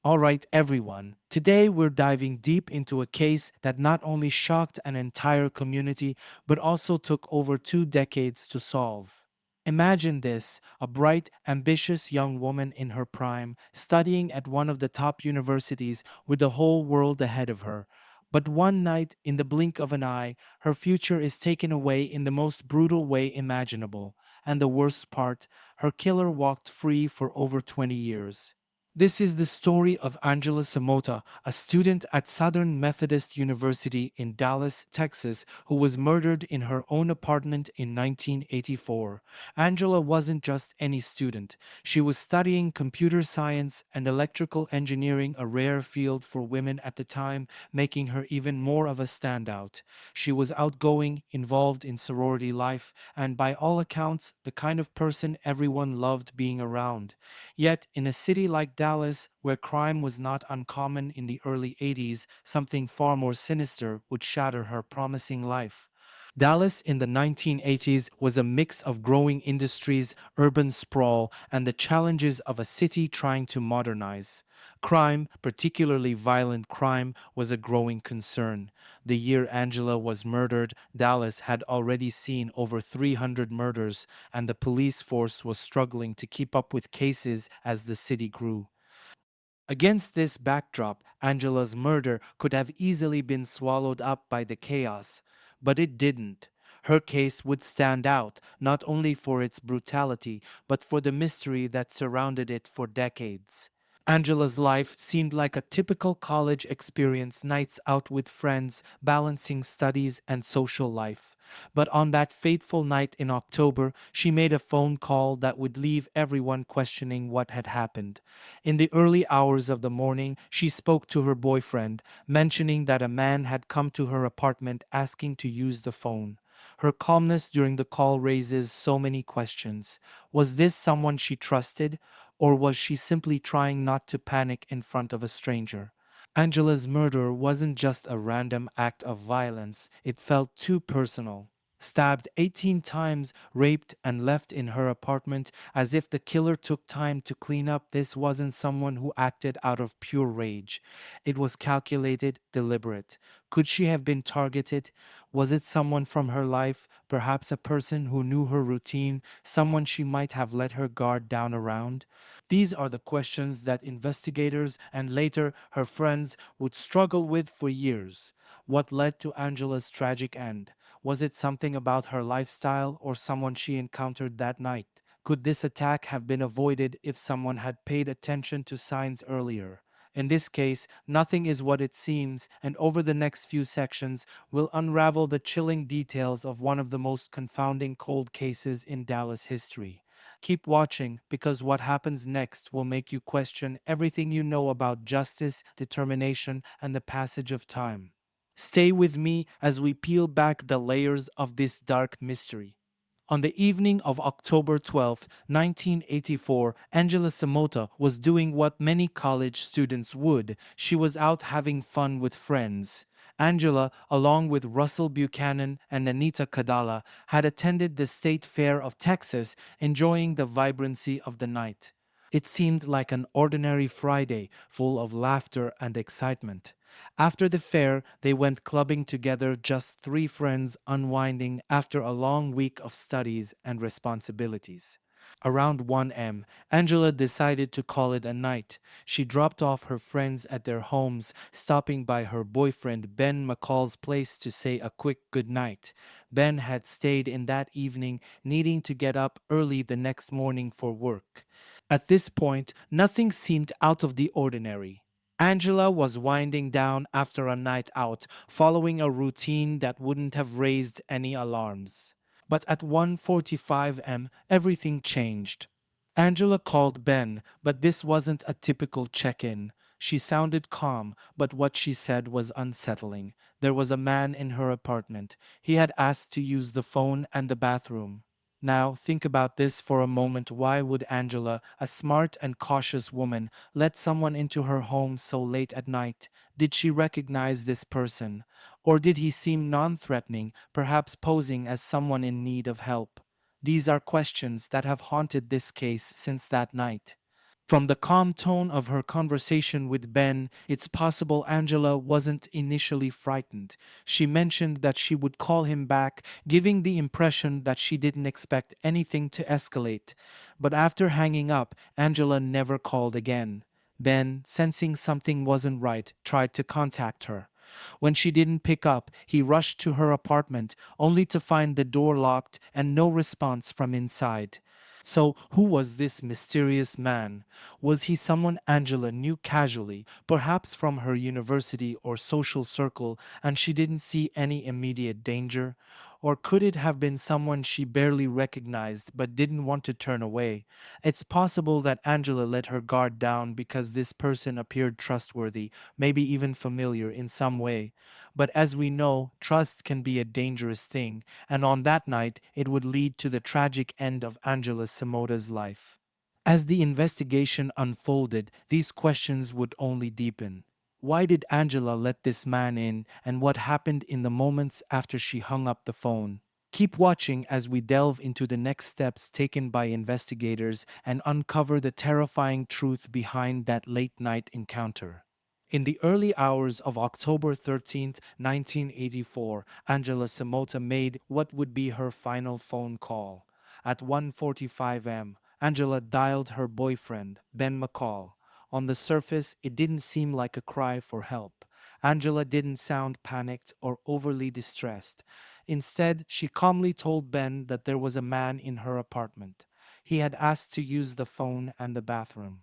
Alright, everyone. Today we're diving deep into a case that not only shocked an entire community but also took over 2 decades to solve. Imagine this, a bright, ambitious young woman in her prime, studying at one of the top universities with the whole world ahead of her. But one night, in the blink of an eye, her future is taken away in the most brutal way imaginable. And the worst part, her killer walked free for over 20 years. This is the story of Angela Samota, a student at Southern Methodist University in Dallas, Texas, who was murdered in her own apartment in 1984. Angela wasn't just any student. She was studying computer science and electrical engineering, a rare field for women at the time, making her even more of a standout. She was outgoing, involved in sorority life, and by all accounts, the kind of person everyone loved being around. Yet, in a city like Dallas, where crime was not uncommon in the early 80s, something far more sinister would shatter her promising life. Dallas in the 1980s was a mix of growing industries, urban sprawl, and the challenges of a city trying to modernize. Crime, particularly violent crime, was a growing concern. The year Angela was murdered, Dallas had already seen over 300 murders, and the police force was struggling to keep up with cases as the city grew. Against this backdrop, Angela's murder could have easily been swallowed up by the chaos, but it didn't. Her case would stand out, not only for its brutality, but for the mystery that surrounded it for decades. Angela's life seemed like a typical college experience, nights out with friends, balancing studies and social life. But on that fateful night in October, she made a phone call that would leave everyone questioning what had happened. In the early hours of the morning, she spoke to her boyfriend, mentioning that a man had come to her apartment asking to use the phone. Her calmness during the call raises so many questions. Was this someone she trusted, or was she simply trying not to panic in front of a stranger? Angela's murder wasn't just a random act of violence, it felt too personal. Stabbed 18 times, raped, and left in her apartment as if the killer took time to clean up, this wasn't someone who acted out of pure rage. It was calculated, deliberate. Could she have been targeted? Was it someone from her life, perhaps a person who knew her routine, someone she might have let her guard down around? These are the questions that investigators and later her friends would struggle with for years. What led to Angela's tragic end? Was it something about her lifestyle or someone she encountered that night? Could this attack have been avoided if someone had paid attention to signs earlier? In this case, nothing is what it seems, and over the next few sections, we'll unravel the chilling details of one of the most confounding cold cases in Dallas history. Keep watching because what happens next will make you question everything you know about justice, determination, and the passage of time. Stay with me as we peel back the layers of this dark mystery. On the evening of October 12th, 1984, Angela Samota was doing what many college students would. She was out having fun with friends. Angela, along with Russell Buchanan and Anita Kadala, had attended the State Fair of Texas, enjoying the vibrancy of the night. It seemed like an ordinary Friday, full of laughter and excitement. After the fair, they went clubbing together, just three friends unwinding after a long week of studies and responsibilities. Around 1 a.m., Angela decided to call it a night. She dropped off her friends at their homes, stopping by her boyfriend Ben McCall's place to say a quick goodnight. Ben had stayed in that evening, needing to get up early the next morning for work. At this point, nothing seemed out of the ordinary. Angela was winding down after a night out, following a routine that wouldn't have raised any alarms. But at 1:45 am, everything changed. Angela called Ben, but this wasn't a typical check-in. She sounded calm, but what she said was unsettling. There was a man in her apartment. He had asked to use the phone and the bathroom. Now, think about this for a moment. Why would Angela, a smart and cautious woman, let someone into her home so late at night? Did she recognize this person? Or did he seem non threatening, perhaps posing as someone in need of help? These are questions that have haunted this case since that night. From the calm tone of her conversation with Ben, it's possible Angela wasn't initially frightened. She mentioned that she would call him back, giving the impression that she didn't expect anything to escalate. But after hanging up, Angela never called again. Ben, sensing something wasn't right, tried to contact her. When she didn't pick up, he rushed to her apartment, only to find the door locked and no response from inside. So, who was this mysterious man? Was he someone Angela knew casually, perhaps from her university or social circle, and she didn't see any immediate danger? Or could it have been someone she barely recognized but didn't want to turn away? It's possible that Angela let her guard down because this person appeared trustworthy, maybe even familiar in some way. But as we know, trust can be a dangerous thing, and on that night, it would lead to the tragic end of Angela Samota's life. As the investigation unfolded, these questions would only deepen. Why did Angela let this man in, and what happened in the moments after she hung up the phone? Keep watching as we delve into the next steps taken by investigators and uncover the terrifying truth behind that late night encounter. In the early hours of October 13th, 1984, Angela Samota made what would be her final phone call. At 1:45 am, Angela dialed her boyfriend, Ben McCall. On the surface, it didn't seem like a cry for help. Angela didn't sound panicked or overly distressed. Instead, she calmly told Ben that there was a man in her apartment. He had asked to use the phone and the bathroom.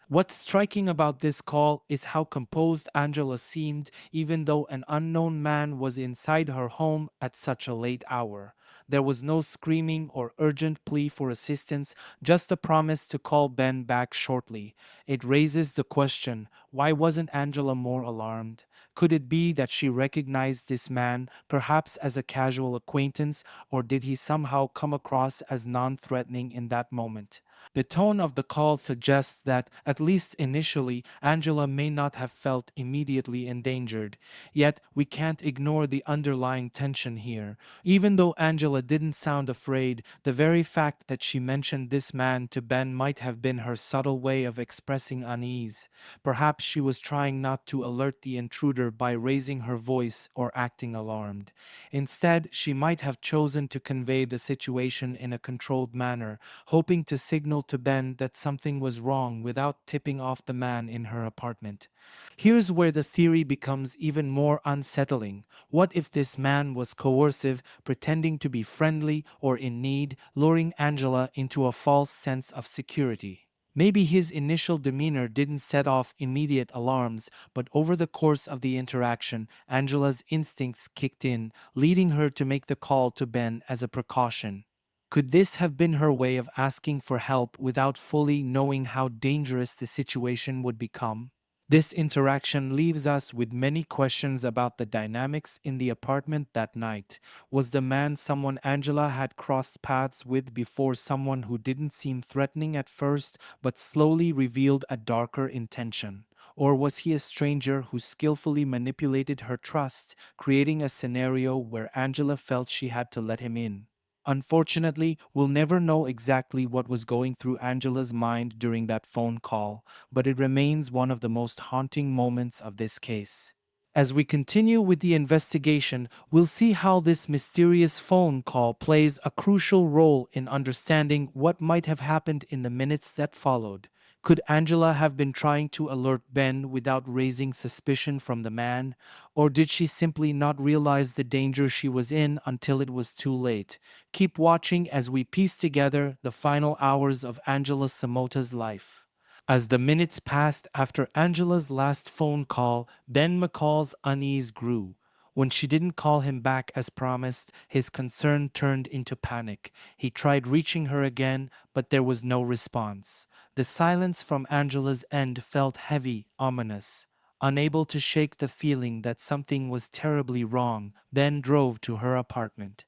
What's striking about this call is how composed Angela seemed, even though an unknown man was inside her home at such a late hour. There was no screaming or urgent plea for assistance, just a promise to call Ben back shortly. It raises the question, why wasn't Angela more alarmed? Could it be that she recognized this man, perhaps as a casual acquaintance, or did he somehow come across as non threatening in that moment? The tone of the call suggests that, at least initially, Angela may not have felt immediately endangered. Yet, we can't ignore the underlying tension here. Even though Angela didn't sound afraid, the very fact that she mentioned this man to Ben might have been her subtle way of expressing unease. Perhaps she was trying not to alert the intruder by raising her voice or acting alarmed. Instead, she might have chosen to convey the situation in a controlled manner, hoping to signal to Ben that something was wrong without tipping off the man in her apartment. Here's where the theory becomes even more unsettling. What if this man was coercive, pretending to be friendly or in need, luring Angela into a false sense of security? Maybe his initial demeanor didn't set off immediate alarms, but over the course of the interaction, Angela's instincts kicked in, leading her to make the call to Ben as a precaution. Could this have been her way of asking for help without fully knowing how dangerous the situation would become? This interaction leaves us with many questions about the dynamics in the apartment that night. Was the man someone Angela had crossed paths with before, someone who didn't seem threatening at first but slowly revealed a darker intention? Or was he a stranger who skillfully manipulated her trust, creating a scenario where Angela felt she had to let him in? Unfortunately, we'll never know exactly what was going through Angela's mind during that phone call, but it remains one of the most haunting moments of this case. As we continue with the investigation, we'll see how this mysterious phone call plays a crucial role in understanding what might have happened in the minutes that followed. Could Angela have been trying to alert Ben without raising suspicion from the man? Or did she simply not realize the danger she was in until it was too late? Keep watching as we piece together the final hours of Angela Samota's life. As the minutes passed after Angela's last phone call, Ben McCall's unease grew. When she didn't call him back as promised, his concern turned into panic. He tried reaching her again, but there was no response. The silence from Angela's end felt heavy, ominous. Unable to shake the feeling that something was terribly wrong, Ben drove to her apartment.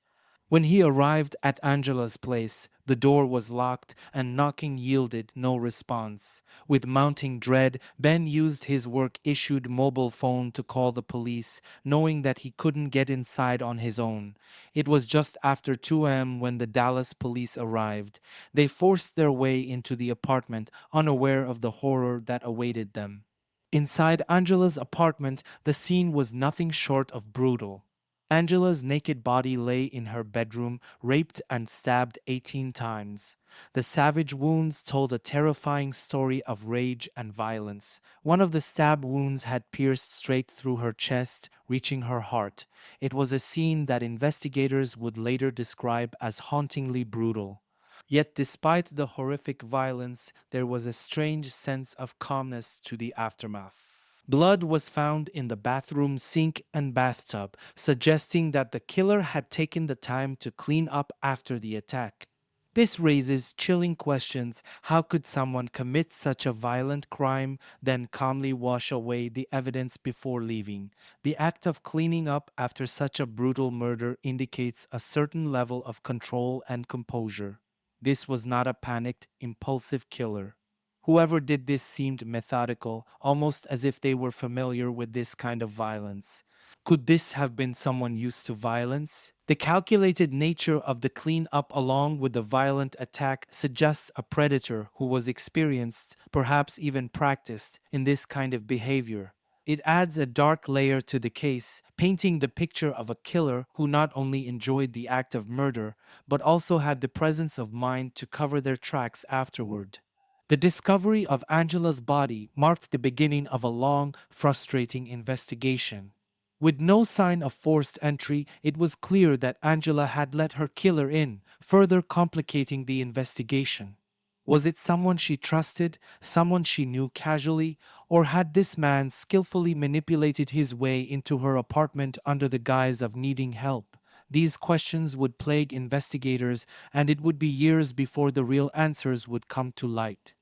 When he arrived at Angela's place, the door was locked and knocking yielded no response. With mounting dread, Ben used his work issued mobile phone to call the police, knowing that he couldn't get inside on his own. It was just after 2 a.m. when the Dallas police arrived. They forced their way into the apartment, unaware of the horror that awaited them. Inside Angela's apartment, the scene was nothing short of brutal. Angela's naked body lay in her bedroom, raped and stabbed 18 times. The savage wounds told a terrifying story of rage and violence. One of the stab wounds had pierced straight through her chest, reaching her heart. It was a scene that investigators would later describe as hauntingly brutal. Yet, despite the horrific violence, there was a strange sense of calmness to the aftermath. Blood was found in the bathroom sink and bathtub, suggesting that the killer had taken the time to clean up after the attack. This raises chilling questions. How could someone commit such a violent crime, then calmly wash away the evidence before leaving? The act of cleaning up after such a brutal murder indicates a certain level of control and composure. This was not a panicked, impulsive killer. Whoever did this seemed methodical, almost as if they were familiar with this kind of violence. Could this have been someone used to violence? The calculated nature of the cleanup along with the violent attack suggests a predator who was experienced, perhaps even practiced, in this kind of behavior. It adds a dark layer to the case, painting the picture of a killer who not only enjoyed the act of murder, but also had the presence of mind to cover their tracks afterward. The discovery of Angela's body marked the beginning of a long, frustrating investigation. With no sign of forced entry, it was clear that Angela had let her killer in, further complicating the investigation. Was it someone she trusted, someone she knew casually, or had this man skillfully manipulated his way into her apartment under the guise of needing help? These questions would plague investigators, and it would be years before the real answers would come to light.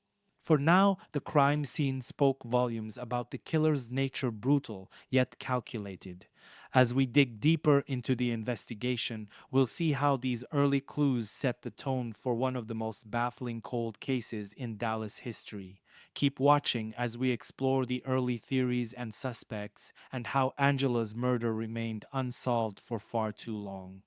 For now, the crime scene spoke volumes about the killer's nature brutal yet calculated. As we dig deeper into the investigation, we'll see how these early clues set the tone for one of the most baffling cold cases in Dallas history. Keep watching as we explore the early theories and suspects and how Angela's murder remained unsolved for far too long.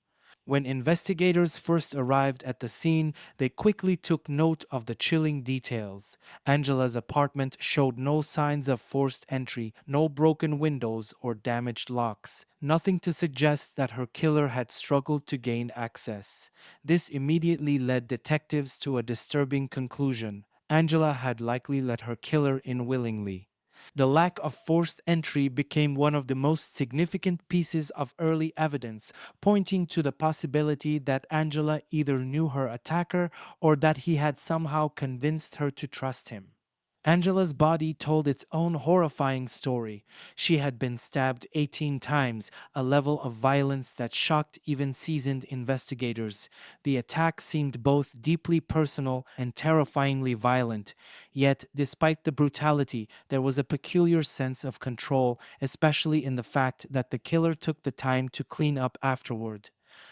When investigators first arrived at the scene, they quickly took note of the chilling details. Angela's apartment showed no signs of forced entry, no broken windows or damaged locks, nothing to suggest that her killer had struggled to gain access. This immediately led detectives to a disturbing conclusion. Angela had likely let her killer in willingly. The lack of forced entry became one of the most significant pieces of early evidence, pointing to the possibility that Angela either knew her attacker or that he had somehow convinced her to trust him. Angela's body told its own horrifying story. She had been stabbed 18 times, a level of violence that shocked even seasoned investigators. The attack seemed both deeply personal and terrifyingly violent. Yet, despite the brutality, there was a peculiar sense of control, especially in the fact that the killer took the time to clean up afterward.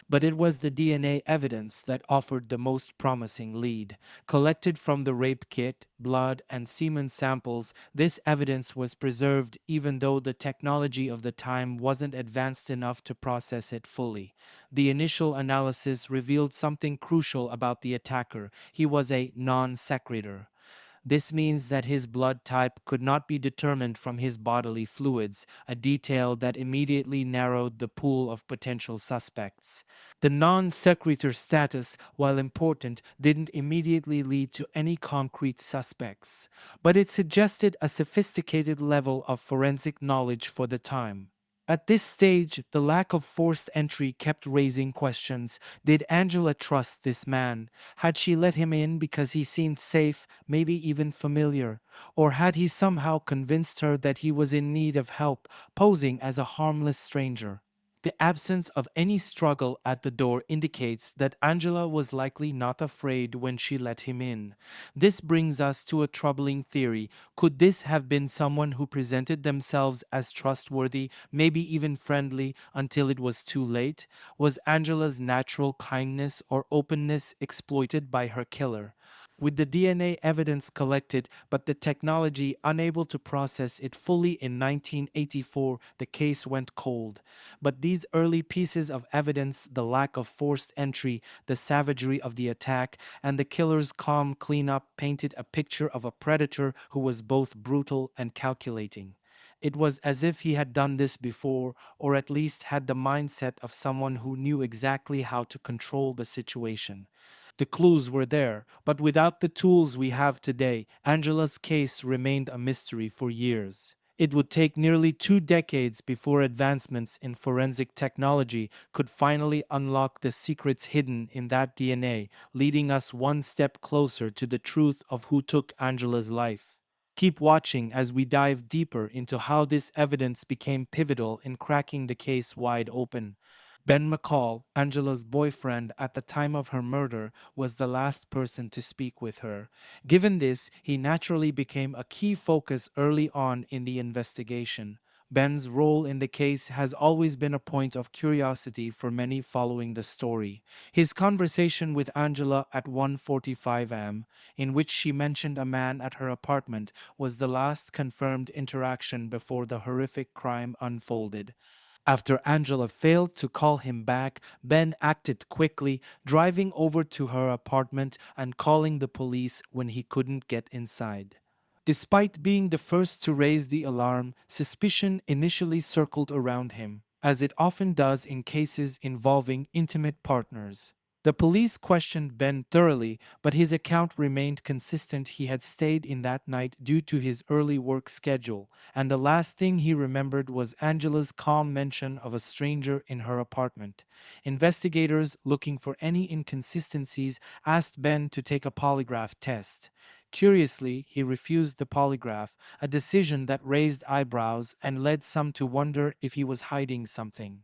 But it was the DNA evidence that offered the most promising lead. Collected from the rape kit, blood, and semen samples, this evidence was preserved even though the technology of the time wasn't advanced enough to process it fully. The initial analysis revealed something crucial about the attacker. He was a non secretor. This means that his blood type could not be determined from his bodily fluids, a detail that immediately narrowed the pool of potential suspects. The non secretor status, while important, didn't immediately lead to any concrete suspects, but it suggested a sophisticated level of forensic knowledge for the time. At this stage, the lack of forced entry kept raising questions. Did Angela trust this man? Had she let him in because he seemed safe, maybe even familiar? Or had he somehow convinced her that he was in need of help, posing as a harmless stranger? The absence of any struggle at the door indicates that Angela was likely not afraid when she let him in. This brings us to a troubling theory. Could this have been someone who presented themselves as trustworthy, maybe even friendly, until it was too late? Was Angela's natural kindness or openness exploited by her killer? With the DNA evidence collected but the technology unable to process it fully in 1984, the case went cold. But these early pieces of evidence, the lack of forced entry, the savagery of the attack, and the killer's calm cleanup painted a picture of a predator who was both brutal and calculating. It was as if he had done this before, or at least had the mindset of someone who knew exactly how to control the situation. The clues were there, but without the tools we have today, Angela's case remained a mystery for years. It would take nearly 2 decades before advancements in forensic technology could finally unlock the secrets hidden in that DNA, leading us one step closer to the truth of who took Angela's life. Keep watching as we dive deeper into how this evidence became pivotal in cracking the case wide open. Ben McCall, Angela's boyfriend at the time of her murder, was the last person to speak with her. Given this, he naturally became a key focus early on in the investigation. Ben's role in the case has always been a point of curiosity for many following the story. His conversation with Angela at 1:45 am, in which she mentioned a man at her apartment, was the last confirmed interaction before the horrific crime unfolded. After Angela failed to call him back, Ben acted quickly, driving over to her apartment and calling the police when he couldn't get inside. Despite being the first to raise the alarm, suspicion initially circled around him, as it often does in cases involving intimate partners. The police questioned Ben thoroughly, but his account remained consistent. He had stayed in that night due to his early work schedule, and the last thing he remembered was Angela's calm mention of a stranger in her apartment. Investigators, looking for any inconsistencies, asked Ben to take a polygraph test. Curiously, he refused the polygraph, a decision that raised eyebrows and led some to wonder if he was hiding something.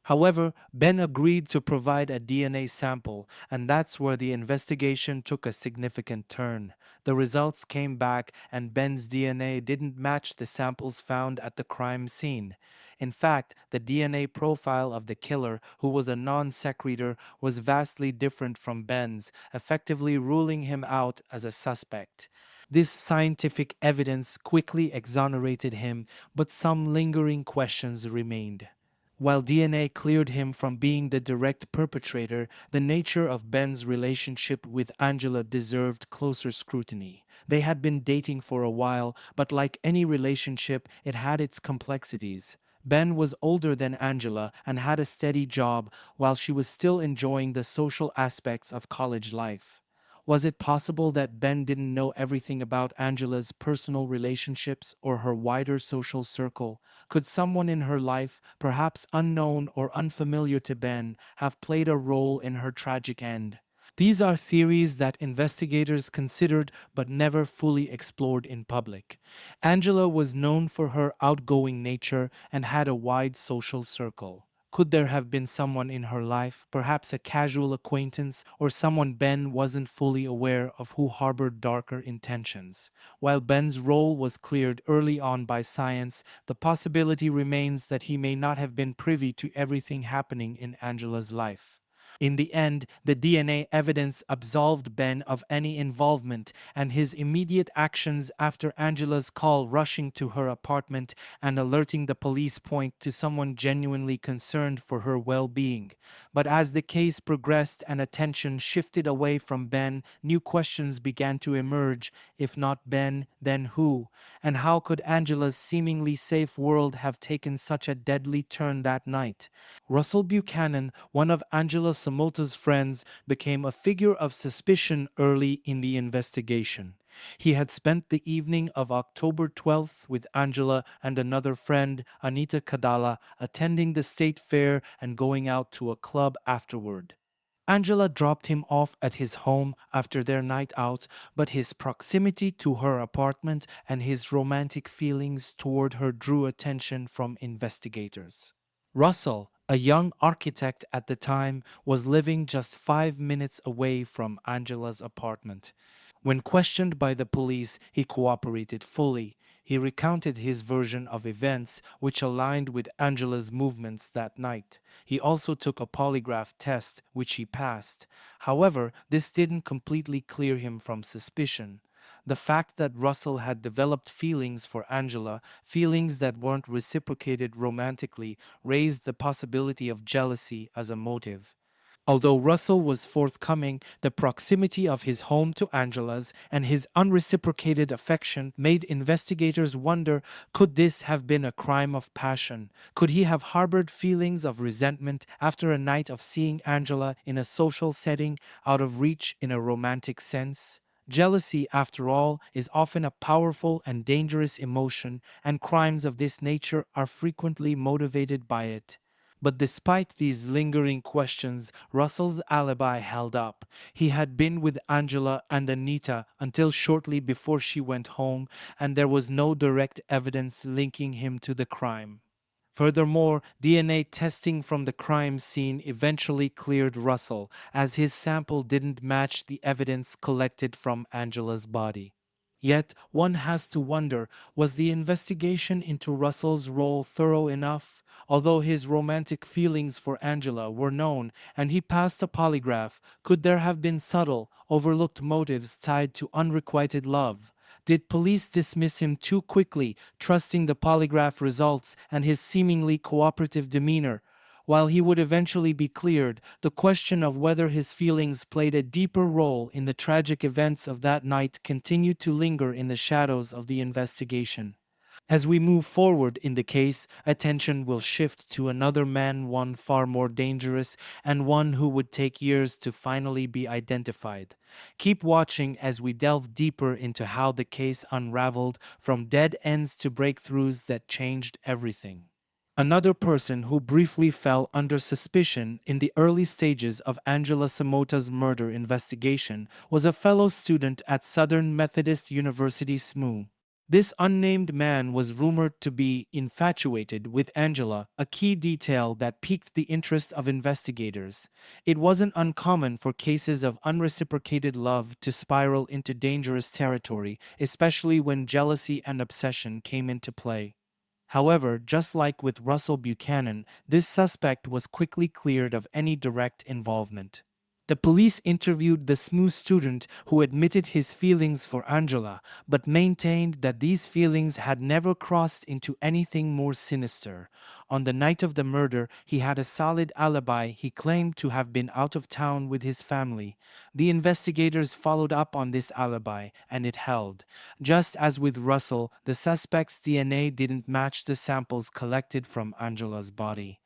However, Ben agreed to provide a DNA sample, and that's where the investigation took a significant turn. The results came back, and Ben's DNA didn't match the samples found at the crime scene. In fact, the DNA profile of the killer, who was a non sequitur, was vastly different from Ben's, effectively ruling him out as a suspect. This scientific evidence quickly exonerated him, but some lingering questions remained. While DNA cleared him from being the direct perpetrator, the nature of Ben's relationship with Angela deserved closer scrutiny. They had been dating for a while, but like any relationship, it had its complexities. Ben was older than Angela and had a steady job while she was still enjoying the social aspects of college life. Was it possible that Ben didn't know everything about Angela's personal relationships or her wider social circle? Could someone in her life, perhaps unknown or unfamiliar to Ben, have played a role in her tragic end? These are theories that investigators considered but never fully explored in public. Angela was known for her outgoing nature and had a wide social circle. Could there have been someone in her life, perhaps a casual acquaintance or someone Ben wasn't fully aware of who harbored darker intentions? While Ben's role was cleared early on by science, the possibility remains that he may not have been privy to everything happening in Angela's life. In the end, the DNA evidence absolved Ben of any involvement, and his immediate actions after Angela's call rushing to her apartment and alerting the police point to someone genuinely concerned for her well being. But as the case progressed and attention shifted away from Ben, new questions began to emerge. If not Ben, then who? And how could Angela's seemingly safe world have taken such a deadly turn that night? Russell Buchanan, one of Angela Samota's friends, became a figure of suspicion early in the investigation. He had spent the evening of October 12th with Angela and another friend, Anita Kadala, attending the state fair and going out to a club afterward. Angela dropped him off at his home after their night out, but his proximity to her apartment and his romantic feelings toward her drew attention from investigators. Russell, a young architect at the time, was living just 5 minutes away from Angela's apartment. When questioned by the police, he cooperated fully. He recounted his version of events, which aligned with Angela's movements that night. He also took a polygraph test, which he passed. However, this didn't completely clear him from suspicion. The fact that Russell had developed feelings for Angela, feelings that weren't reciprocated romantically, raised the possibility of jealousy as a motive. Although Russell was forthcoming, the proximity of his home to Angela's and his unreciprocated affection made investigators wonder, could this have been a crime of passion? Could he have harbored feelings of resentment after a night of seeing Angela in a social setting out of reach in a romantic sense? Jealousy, after all, is often a powerful and dangerous emotion, and crimes of this nature are frequently motivated by it. But despite these lingering questions, Russell's alibi held up. He had been with Angela and Anita until shortly before she went home, and there was no direct evidence linking him to the crime. Furthermore, DNA testing from the crime scene eventually cleared Russell, as his sample didn't match the evidence collected from Angela's body. Yet, one has to wonder, was the investigation into Russell's role thorough enough? Although his romantic feelings for Angela were known and he passed a polygraph, could there have been subtle, overlooked motives tied to unrequited love? Did police dismiss him too quickly, trusting the polygraph results and his seemingly cooperative demeanor? While he would eventually be cleared, the question of whether his feelings played a deeper role in the tragic events of that night continued to linger in the shadows of the investigation. As we move forward in the case, attention will shift to another man, one far more dangerous, and one who would take years to finally be identified. Keep watching as we delve deeper into how the case unraveled, from dead ends to breakthroughs that changed everything. Another person who briefly fell under suspicion in the early stages of Angela Samota's murder investigation was a fellow student at Southern Methodist University SMU. This unnamed man was rumored to be infatuated with Angela, a key detail that piqued the interest of investigators. It wasn't uncommon for cases of unreciprocated love to spiral into dangerous territory, especially when jealousy and obsession came into play. However, just like with Russell Buchanan, this suspect was quickly cleared of any direct involvement. The police interviewed the smooth student who admitted his feelings for Angela, but maintained that these feelings had never crossed into anything more sinister. On the night of the murder, he had a solid alibi. He claimed to have been out of town with his family. The investigators followed up on this alibi, and it held. Just as with Russell, the suspect's DNA didn't match the samples collected from Angela's body.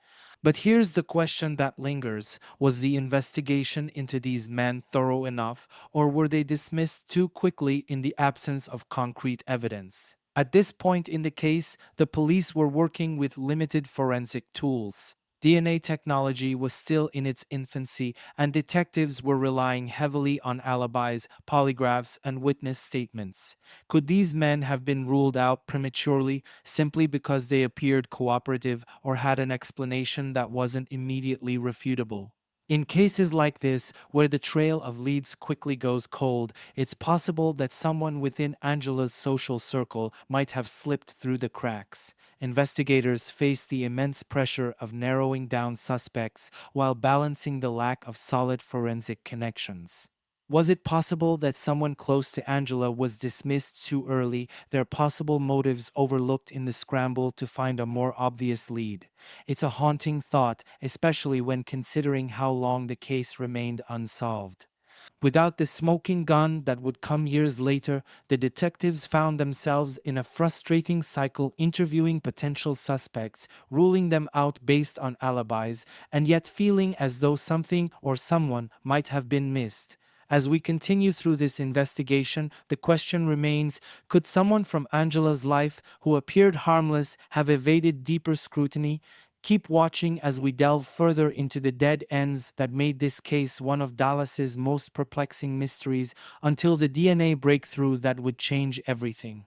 But here's the question that lingers. Was the investigation into these men thorough enough, or were they dismissed too quickly in the absence of concrete evidence? At this point in the case, the police were working with limited forensic tools. DNA technology was still in its infancy, and detectives were relying heavily on alibis, polygraphs, and witness statements. Could these men have been ruled out prematurely simply because they appeared cooperative or had an explanation that wasn't immediately refutable? In cases like this, where the trail of leads quickly goes cold, it's possible that someone within Angela's social circle might have slipped through the cracks. Investigators face the immense pressure of narrowing down suspects while balancing the lack of solid forensic connections. Was it possible that someone close to Angela was dismissed too early, their possible motives overlooked in the scramble to find a more obvious lead? It's a haunting thought, especially when considering how long the case remained unsolved. Without the smoking gun that would come years later, the detectives found themselves in a frustrating cycle, interviewing potential suspects, ruling them out based on alibis, and yet feeling as though something or someone might have been missed. As we continue through this investigation, the question remains, could someone from Angela's life who appeared harmless have evaded deeper scrutiny? Keep watching as we delve further into the dead ends that made this case one of Dallas's most perplexing mysteries, until the DNA breakthrough that would change everything.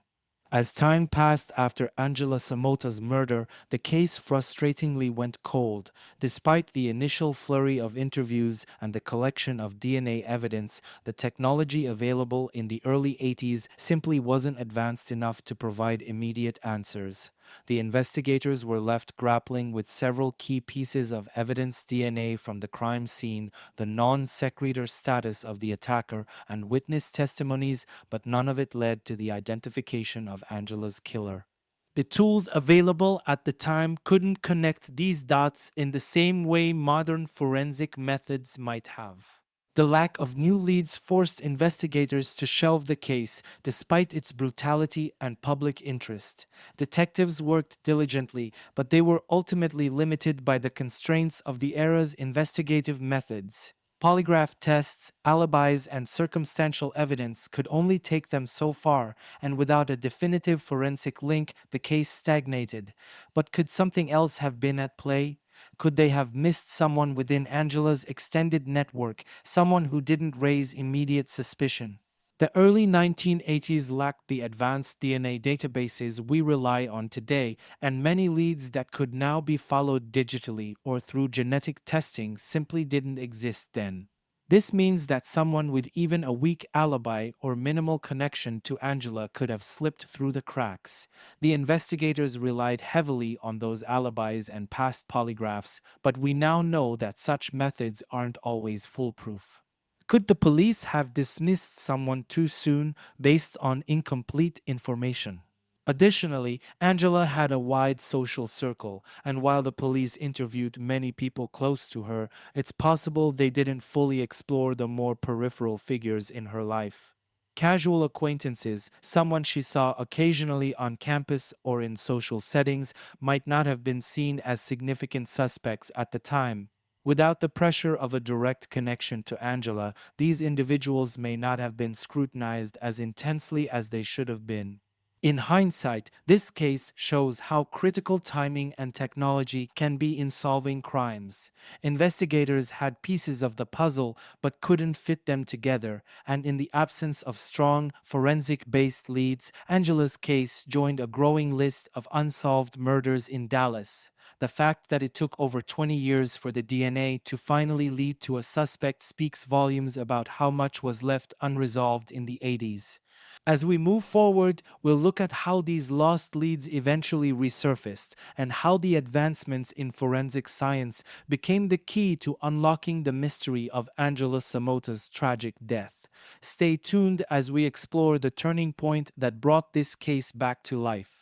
As time passed after Angela Samota's murder, the case frustratingly went cold. Despite the initial flurry of interviews and the collection of DNA evidence, the technology available in the early 80s simply wasn't advanced enough to provide immediate answers. The investigators were left grappling with several key pieces of evidence: DNA from the crime scene, the non sequitur status of the attacker, and witness testimonies, but none of it led to the identification of Angela's killer. The tools available at the time couldn't connect these dots in the same way modern forensic methods might have. The lack of new leads forced investigators to shelve the case despite its brutality and public interest. Detectives worked diligently, but they were ultimately limited by the constraints of the era's investigative methods. Polygraph tests, alibis, and circumstantial evidence could only take them so far, and without a definitive forensic link, the case stagnated. But could something else have been at play? Could they have missed someone within Angela's extended network, someone who didn't raise immediate suspicion? The early 1980s lacked the advanced DNA databases we rely on today, and many leads that could now be followed digitally or through genetic testing simply didn't exist then. This means that someone with even a weak alibi or minimal connection to Angela could have slipped through the cracks. The investigators relied heavily on those alibis and past polygraphs, but we now know that such methods aren't always foolproof. Could the police have dismissed someone too soon based on incomplete information? Additionally, Angela had a wide social circle, and while the police interviewed many people close to her, it's possible they didn't fully explore the more peripheral figures in her life. Casual acquaintances, someone she saw occasionally on campus or in social settings, might not have been seen as significant suspects at the time. Without the pressure of a direct connection to Angela, these individuals may not have been scrutinized as intensely as they should have been. In hindsight, this case shows how critical timing and technology can be in solving crimes. Investigators had pieces of the puzzle but couldn't fit them together, and in the absence of strong, forensic based leads, Angela's case joined a growing list of unsolved murders in Dallas. The fact that it took over 20 years for the DNA to finally lead to a suspect speaks volumes about how much was left unresolved in the 80s. As we move forward, we'll look at how these lost leads eventually resurfaced and how the advancements in forensic science became the key to unlocking the mystery of Angela Samota's tragic death. Stay tuned as we explore the turning point that brought this case back to life.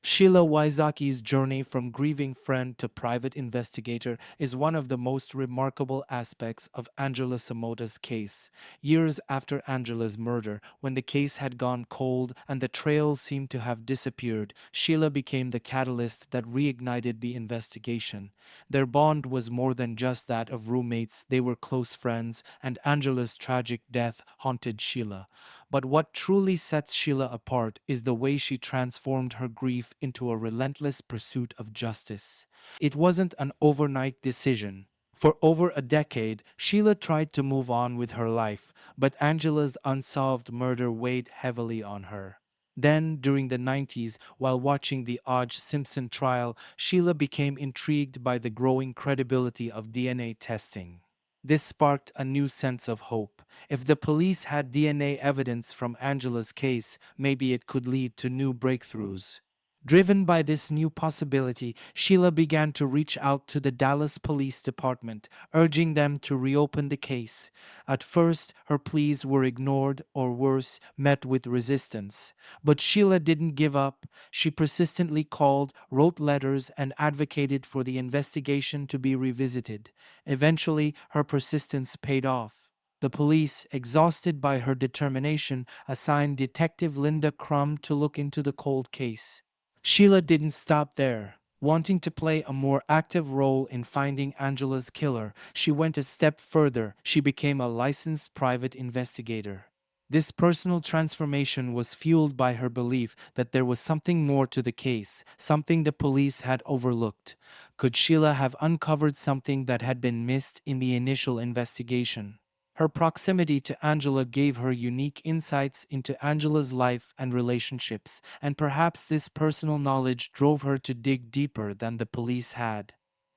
Sheila Wysocki's journey from grieving friend to private investigator is one of the most remarkable aspects of Angela Samota's case. Years after Angela's murder, when the case had gone cold and the trails seemed to have disappeared, Sheila became the catalyst that reignited the investigation. Their bond was more than just that of roommates, they were close friends, and Angela's tragic death haunted Sheila. But what truly sets Sheila apart is the way she transformed her grief into a relentless pursuit of justice. It wasn't an overnight decision. For over a decade, Sheila tried to move on with her life, but Angela's unsolved murder weighed heavily on her. Then, during the 90s, while watching the O.J. Simpson trial, Sheila became intrigued by the growing credibility of DNA testing. This sparked a new sense of hope. If the police had DNA evidence from Angela's case, maybe it could lead to new breakthroughs. Driven by this new possibility, Sheila began to reach out to the Dallas Police Department, urging them to reopen the case. At first, her pleas were ignored or worse, met with resistance. But Sheila didn't give up. She persistently called, wrote letters, and advocated for the investigation to be revisited. Eventually, her persistence paid off. The police, exhausted by her determination, assigned Detective Linda Crum to look into the cold case. Sheila didn't stop there. Wanting to play a more active role in finding Angela's killer, she went a step further. She became a licensed private investigator. This personal transformation was fueled by her belief that there was something more to the case, something the police had overlooked. Could Sheila have uncovered something that had been missed in the initial investigation? Her proximity to Angela gave her unique insights into Angela's life and relationships, and perhaps this personal knowledge drove her to dig deeper than the police had.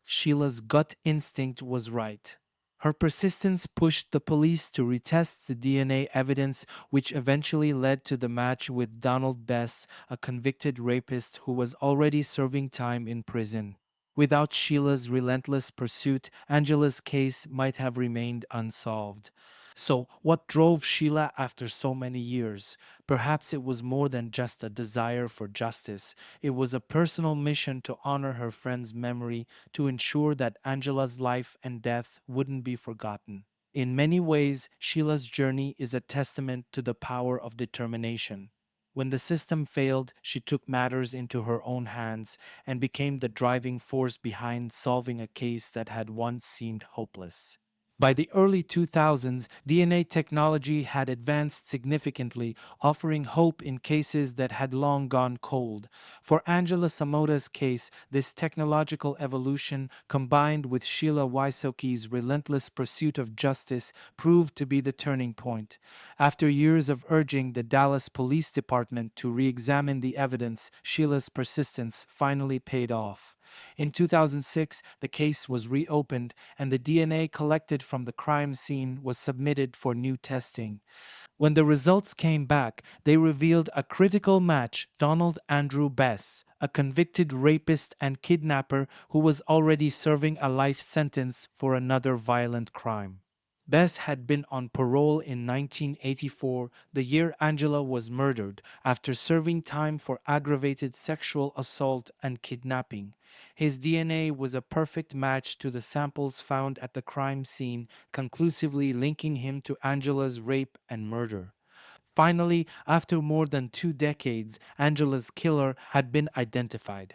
Sheila's gut instinct was right. Her persistence pushed the police to retest the DNA evidence, which eventually led to the match with Donald Bess, a convicted rapist who was already serving time in prison. Without Sheila's relentless pursuit, Angela's case might have remained unsolved. So, what drove Sheila after so many years? Perhaps it was more than just a desire for justice. It was a personal mission to honor her friend's memory, to ensure that Angela's life and death wouldn't be forgotten. In many ways, Sheila's journey is a testament to the power of determination. When the system failed, she took matters into her own hands and became the driving force behind solving a case that had once seemed hopeless. By the early 2000s, DNA technology had advanced significantly, offering hope in cases that had long gone cold. For Angela Samota's case, this technological evolution, combined with Sheila Wysocki's relentless pursuit of justice, proved to be the turning point. After years of urging the Dallas Police Department to re-examine the evidence, Sheila's persistence finally paid off. In 2006, the case was reopened and the DNA collected from the crime scene was submitted for new testing. When the results came back, they revealed a critical match: Donald Andrew Bess, a convicted rapist and kidnapper who was already serving a life sentence for another violent crime. Bess had been on parole in 1984, the year Angela was murdered, after serving time for aggravated sexual assault and kidnapping. His DNA was a perfect match to the samples found at the crime scene, conclusively linking him to Angela's rape and murder. Finally, after more than 2 decades, Angela's killer had been identified.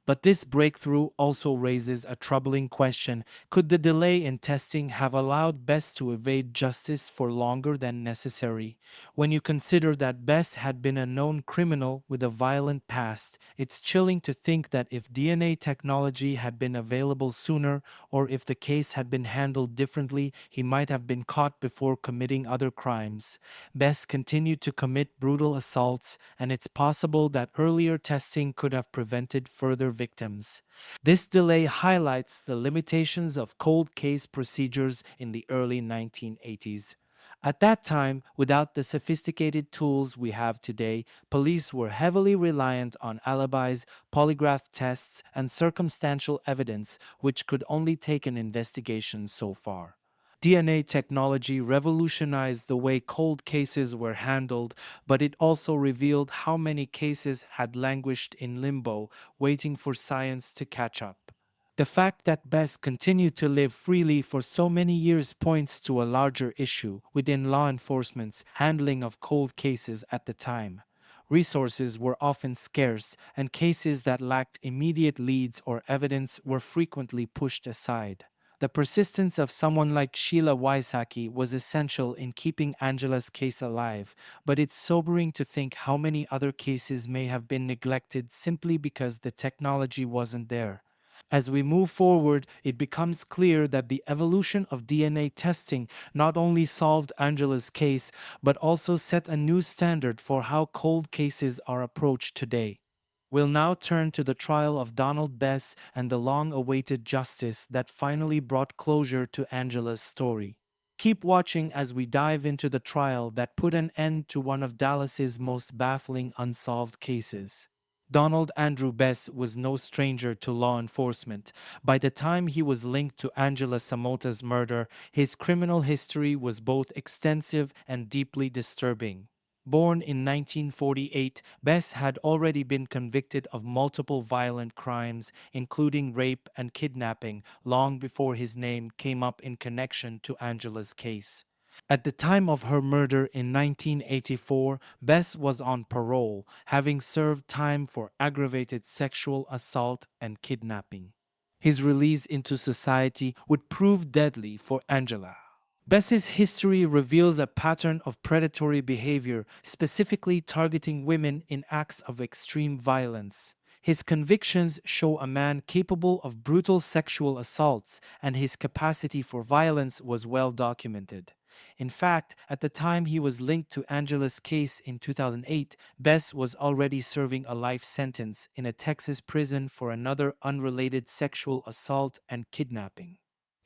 But this breakthrough also raises a troubling question. Could the delay in testing have allowed Bess to evade justice for longer than necessary? When you consider that Bess had been a known criminal with a violent past, it's chilling to think that if DNA technology had been available sooner, or if the case had been handled differently, he might have been caught before committing other crimes. Bess continued to commit brutal assaults, and it's possible that earlier testing could have prevented further victims. This delay highlights the limitations of cold case procedures in the early 1980s. At that time, without the sophisticated tools we have today, police were heavily reliant on alibis, polygraph tests, and circumstantial evidence, which could only take an investigation so far. DNA technology revolutionized the way cold cases were handled, but it also revealed how many cases had languished in limbo, waiting for science to catch up. The fact that Bess continued to live freely for so many years points to a larger issue within law enforcement's handling of cold cases at the time. Resources were often scarce, and cases that lacked immediate leads or evidence were frequently pushed aside. The persistence of someone like Sheila Wysocki was essential in keeping Angela's case alive, but it's sobering to think how many other cases may have been neglected simply because the technology wasn't there. As we move forward, it becomes clear that the evolution of DNA testing not only solved Angela's case, but also set a new standard for how cold cases are approached today. We'll now turn to the trial of Donald Bess and the long-awaited justice that finally brought closure to Angela's story. Keep watching as we dive into the trial that put an end to one of Dallas's most baffling unsolved cases. Donald Andrew Bess was no stranger to law enforcement. By the time he was linked to Angela Samota's murder, his criminal history was both extensive and deeply disturbing. Born in 1948, Bess had already been convicted of multiple violent crimes, including rape and kidnapping, long before his name came up in connection to Angela's case. At the time of her murder in 1984, Bess was on parole, having served time for aggravated sexual assault and kidnapping. His release into society would prove deadly for Angela. Bess's history reveals a pattern of predatory behavior, specifically targeting women in acts of extreme violence. His convictions show a man capable of brutal sexual assaults, and his capacity for violence was well documented. In fact, at the time he was linked to Angela's case in 2008, Bess was already serving a life sentence in a Texas prison for another unrelated sexual assault and kidnapping.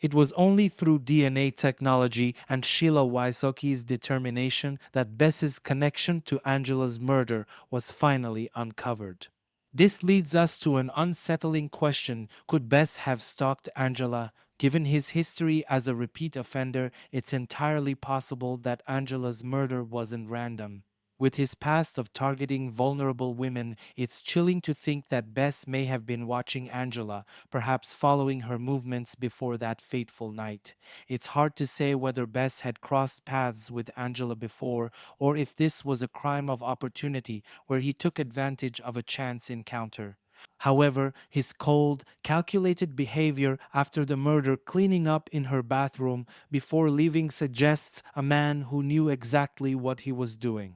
It was only through DNA technology and Sheila Wysocki's determination that Bess's connection to Angela's murder was finally uncovered. This leads us to an unsettling question. Could Bess have stalked Angela? Given his history as a repeat offender, it's entirely possible that Angela's murder wasn't random. With his past of targeting vulnerable women, it's chilling to think that Bess may have been watching Angela, perhaps following her movements before that fateful night. It's hard to say whether Bess had crossed paths with Angela before, or if this was a crime of opportunity where he took advantage of a chance encounter. However, his cold, calculated behavior after the murder, cleaning up in her bathroom before leaving, suggests a man who knew exactly what he was doing.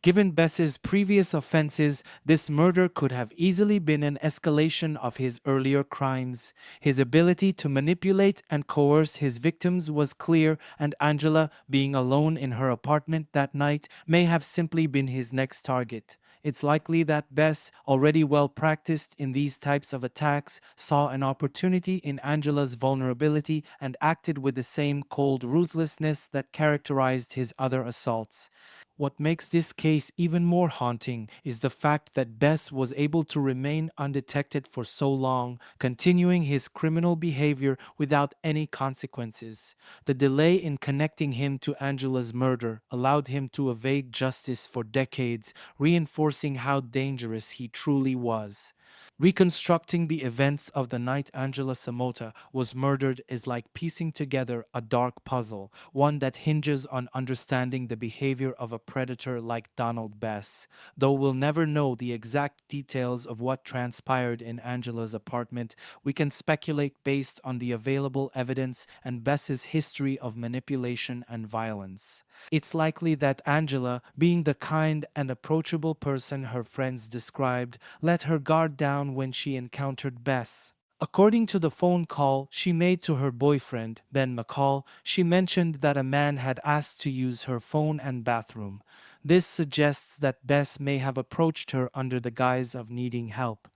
Given Bess's previous offenses, this murder could have easily been an escalation of his earlier crimes. His ability to manipulate and coerce his victims was clear, and Angela, being alone in her apartment that night, may have simply been his next target. It's likely that Bess, already well practiced in these types of attacks, saw an opportunity in Angela's vulnerability and acted with the same cold ruthlessness that characterized his other assaults. What makes this case even more haunting is the fact that Bess was able to remain undetected for so long, continuing his criminal behavior without any consequences. The delay in connecting him to Angela's murder allowed him to evade justice for decades, reinforcing how dangerous he truly was. Reconstructing the events of the night Angela Samota was murdered is like piecing together a dark puzzle, one that hinges on understanding the behavior of a predator like Donald Bess. Though we'll never know the exact details of what transpired in Angela's apartment, we can speculate based on the available evidence and Bess's history of manipulation and violence. It's likely that Angela, being the kind and approachable person her friends described, let her guard down when she encountered Bess. According to the phone call she made to her boyfriend, Ben McCall, she mentioned that a man had asked to use her phone and bathroom. This suggests that Bess may have approached her under the guise of needing help.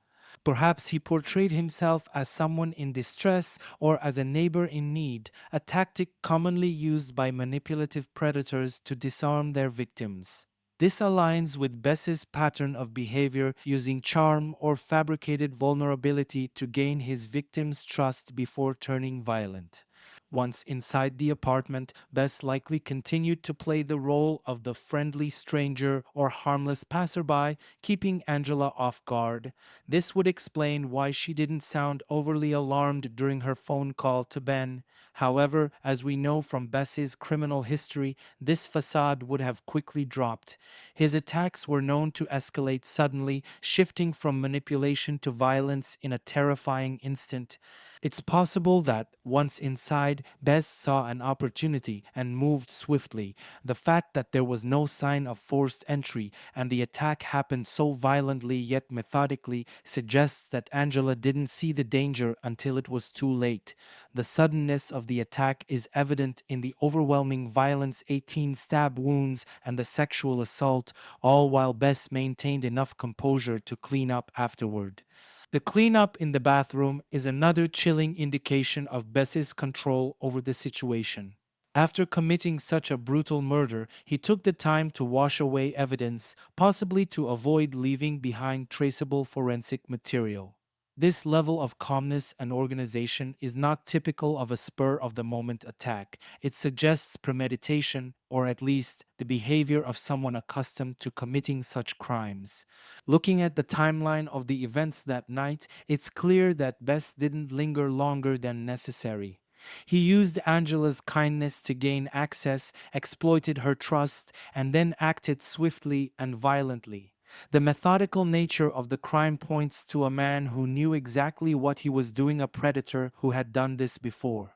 Perhaps he portrayed himself as someone in distress or as a neighbor in need, a tactic commonly used by manipulative predators to disarm their victims. This aligns with Bess's pattern of behavior, using charm or fabricated vulnerability to gain his victims' trust before turning violent. Once inside the apartment, Bess likely continued to play the role of the friendly stranger or harmless passerby, keeping Angela off guard. This would explain why she didn't sound overly alarmed during her phone call to Ben. However, as we know from Bess's criminal history, this facade would have quickly dropped. His attacks were known to escalate suddenly, shifting from manipulation to violence in a terrifying instant. It's possible that, once inside, Bess saw an opportunity and moved swiftly. The fact that there was no sign of forced entry and the attack happened so violently yet methodically suggests that Angela didn't see the danger until it was too late. The suddenness of the attack is evident in the overwhelming violence, 18 stab wounds, and the sexual assault, all while Bess maintained enough composure to clean up afterward. The cleanup in the bathroom is another chilling indication of Bess's control over the situation. After committing such a brutal murder, he took the time to wash away evidence, possibly to avoid leaving behind traceable forensic material. This level of calmness and organization is not typical of a spur of the moment attack. It suggests premeditation, or at least the behavior of someone accustomed to committing such crimes. Looking at the timeline of the events that night, it's clear that Bess didn't linger longer than necessary. He used Angela's kindness to gain access, exploited her trust, and then acted swiftly and violently. The methodical nature of the crime points to a man who knew exactly what he was doing, a predator who had done this before.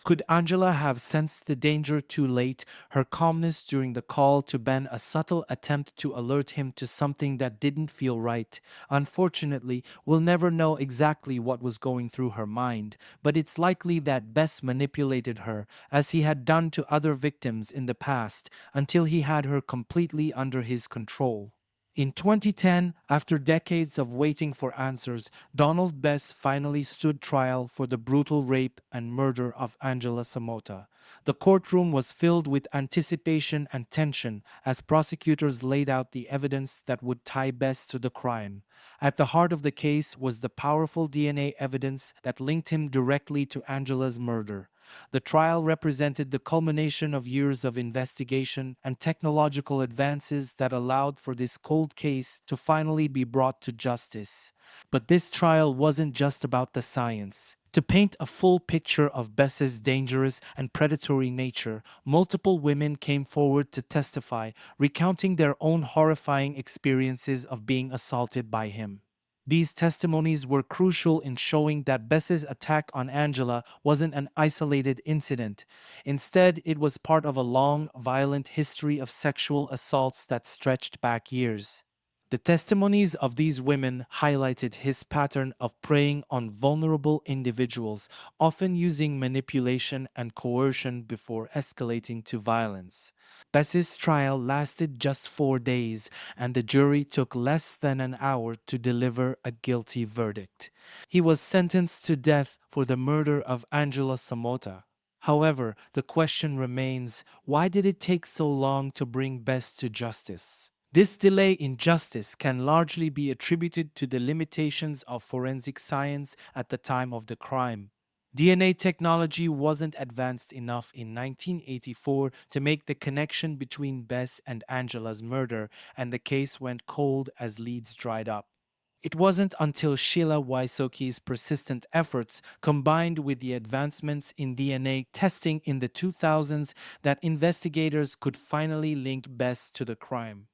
Could Angela have sensed the danger too late? Her calmness during the call to Ben a subtle attempt to alert him to something that didn't feel right. Unfortunately, we'll never know exactly what was going through her mind, but it's likely that Bess manipulated her, as he had done to other victims in the past, until he had her completely under his control. In 2010, after decades of waiting for answers, Donald Bess finally stood trial for the brutal rape and murder of Angela Samota. The courtroom was filled with anticipation and tension as prosecutors laid out the evidence that would tie Bess to the crime. At the heart of the case was the powerful DNA evidence that linked him directly to Angela's murder. The trial represented the culmination of years of investigation and technological advances that allowed for this cold case to finally be brought to justice. But this trial wasn't just about the science. To paint a full picture of Bess's dangerous and predatory nature, multiple women came forward to testify, recounting their own horrifying experiences of being assaulted by him. These testimonies were crucial in showing that Bess's attack on Angela wasn't an isolated incident. Instead, it was part of a long, violent history of sexual assaults that stretched back years. The testimonies of these women highlighted his pattern of preying on vulnerable individuals, often using manipulation and coercion before escalating to violence. Bess's trial lasted just 4 days, and the jury took less than an hour to deliver a guilty verdict. He was sentenced to death for the murder of Angela Samota. However, the question remains, why did it take so long to bring Bess to justice? This delay in justice can largely be attributed to the limitations of forensic science at the time of the crime. DNA technology wasn't advanced enough in 1984 to make the connection between Bess and Angela's murder, and the case went cold as leads dried up. It wasn't until Sheila Wysocki's persistent efforts, combined with the advancements in DNA testing in the 2000s, that investigators could finally link Bess to the crime.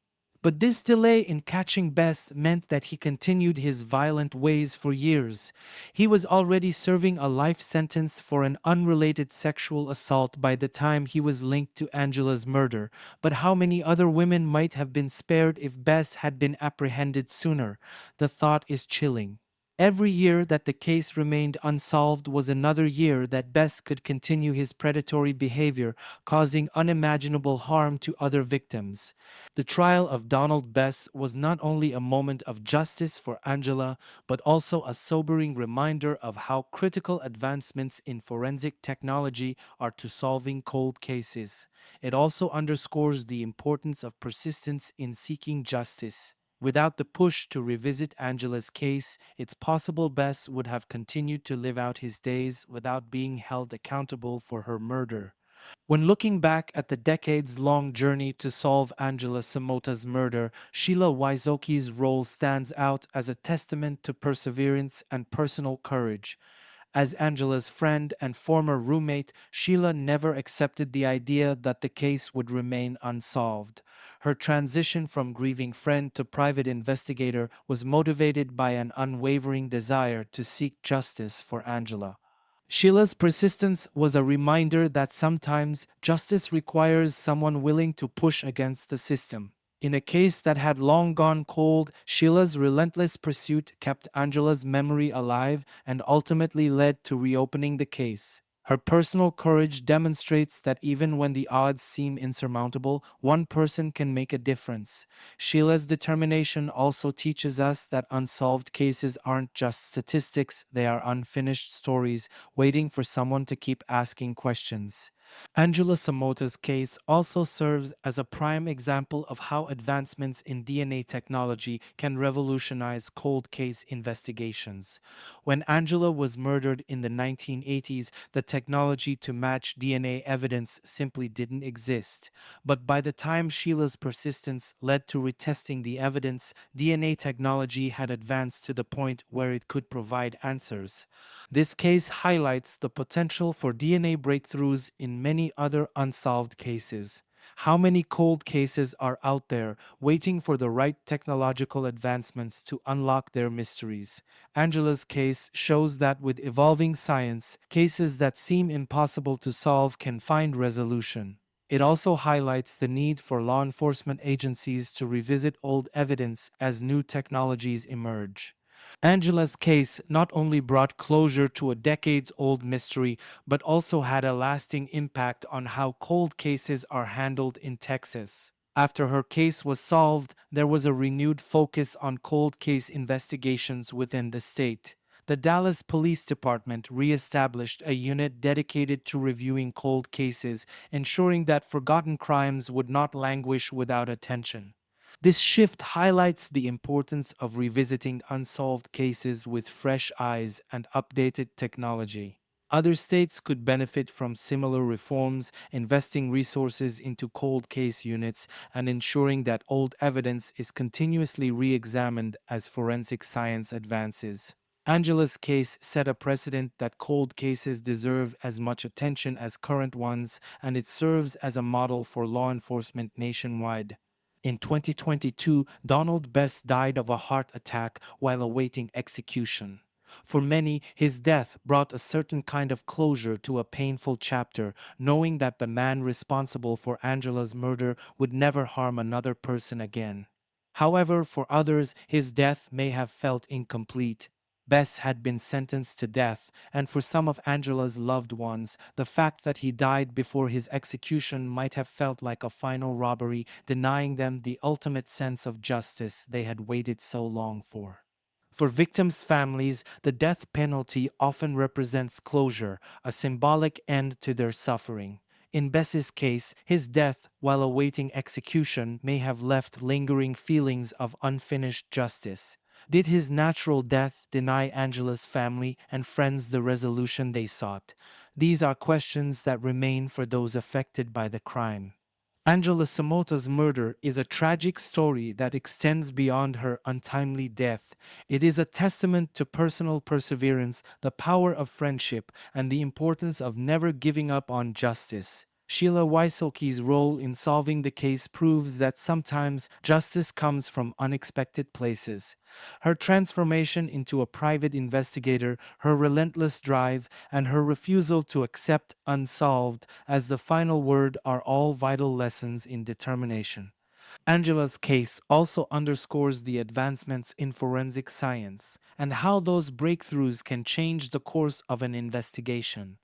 But this delay in catching Bess meant that he continued his violent ways for years. He was already serving a life sentence for an unrelated sexual assault by the time he was linked to Angela's murder. But how many other women might have been spared if Bess had been apprehended sooner? The thought is chilling. Every year that the case remained unsolved was another year that Bess could continue his predatory behavior, causing unimaginable harm to other victims. The trial of Donald Bess was not only a moment of justice for Angela, but also a sobering reminder of how critical advancements in forensic technology are to solving cold cases. It also underscores the importance of persistence in seeking justice. Without the push to revisit Angela's case, it's possible Bess would have continued to live out his days without being held accountable for her murder. When looking back at the decades-long journey to solve Angela Samota's murder, Sheila Wysocki's role stands out as a testament to perseverance and personal courage. As Angela's friend and former roommate, Sheila never accepted the idea that the case would remain unsolved. Her transition from grieving friend to private investigator was motivated by an unwavering desire to seek justice for Angela. Sheila's persistence was a reminder that sometimes justice requires someone willing to push against the system. In a case that had long gone cold, Sheila's relentless pursuit kept Angela's memory alive and ultimately led to reopening the case. Her personal courage demonstrates that even when the odds seem insurmountable, one person can make a difference. Sheila's determination also teaches us that unsolved cases aren't just statistics, they are unfinished stories waiting for someone to keep asking questions. Angela Samota's case also serves as a prime example of how advancements in DNA technology can revolutionize cold case investigations. When Angela was murdered in the 1980s, the technology to match DNA evidence simply didn't exist. But by the time Sheila's persistence led to retesting the evidence, DNA technology had advanced to the point where it could provide answers. This case highlights the potential for DNA breakthroughs in many other unsolved cases. How many cold cases are out there waiting for the right technological advancements to unlock their mysteries? Angela's case shows that with evolving science, cases that seem impossible to solve can find resolution. It also highlights the need for law enforcement agencies to revisit old evidence as new technologies emerge. Angela's case not only brought closure to a decades old mystery, but also had a lasting impact on how cold cases are handled in Texas. After her case was solved, there was a renewed focus on cold case investigations within the state. The Dallas Police Department re-established a unit dedicated to reviewing cold cases, ensuring that forgotten crimes would not languish without attention. This shift highlights the importance of revisiting unsolved cases with fresh eyes and updated technology. Other states could benefit from similar reforms, investing resources into cold case units and ensuring that old evidence is continuously re examined as forensic science advances. Angela's case set a precedent that cold cases deserve as much attention as current ones, and it serves as a model for law enforcement nationwide. In 2022, Donald Best died of a heart attack while awaiting execution. For many, his death brought a certain kind of closure to a painful chapter, knowing that the man responsible for Angela's murder would never harm another person again. However, for others, his death may have felt incomplete. Bess had been sentenced to death, and for some of Angela's loved ones, the fact that he died before his execution might have felt like a final robbery, denying them the ultimate sense of justice they had waited so long for. For victims' families, the death penalty often represents closure, a symbolic end to their suffering. In Bess's case, his death while awaiting execution may have left lingering feelings of unfinished justice. Did his natural death deny Angela's family and friends the resolution they sought? These are questions that remain for those affected by the crime. Angela Samota's murder is a tragic story that extends beyond her untimely death. It is a testament to personal perseverance, the power of friendship, and the importance of never giving up on justice. Sheila Wysocki's role in solving the case proves that sometimes justice comes from unexpected places. Her transformation into a private investigator, her relentless drive, and her refusal to accept unsolved as the final word are all vital lessons in determination. Angela's case also underscores the advancements in forensic science and how those breakthroughs can change the course of an investigation.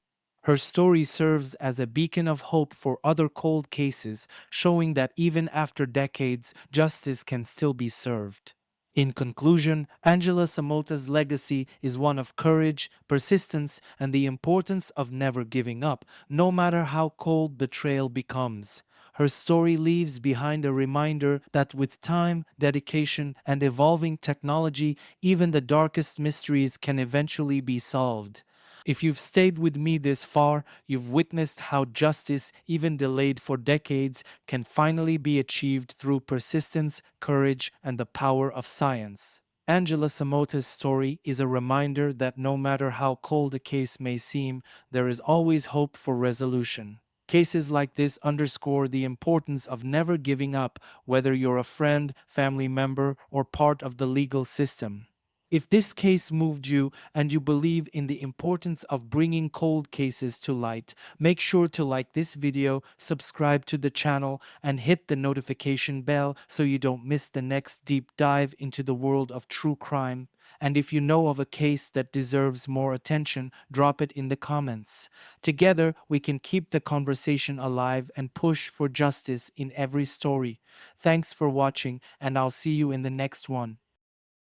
Her story serves as a beacon of hope for other cold cases, showing that even after decades, justice can still be served. In conclusion, Angela Samota's legacy is one of courage, persistence, and the importance of never giving up, no matter how cold the trail becomes. Her story leaves behind a reminder that with time, dedication, and evolving technology, even the darkest mysteries can eventually be solved. If you've stayed with me this far, you've witnessed how justice, even delayed for decades, can finally be achieved through persistence, courage, and the power of science. Angela Samota's story is a reminder that no matter how cold a case may seem, there is always hope for resolution. Cases like this underscore the importance of never giving up, whether you're a friend, family member, or part of the legal system. If this case moved you and you believe in the importance of bringing cold cases to light, make sure to like this video, subscribe to the channel, and hit the notification bell so you don't miss the next deep dive into the world of true crime. And if you know of a case that deserves more attention, drop it in the comments. Together, we can keep the conversation alive and push for justice in every story. Thanks for watching, and I'll see you in the next one.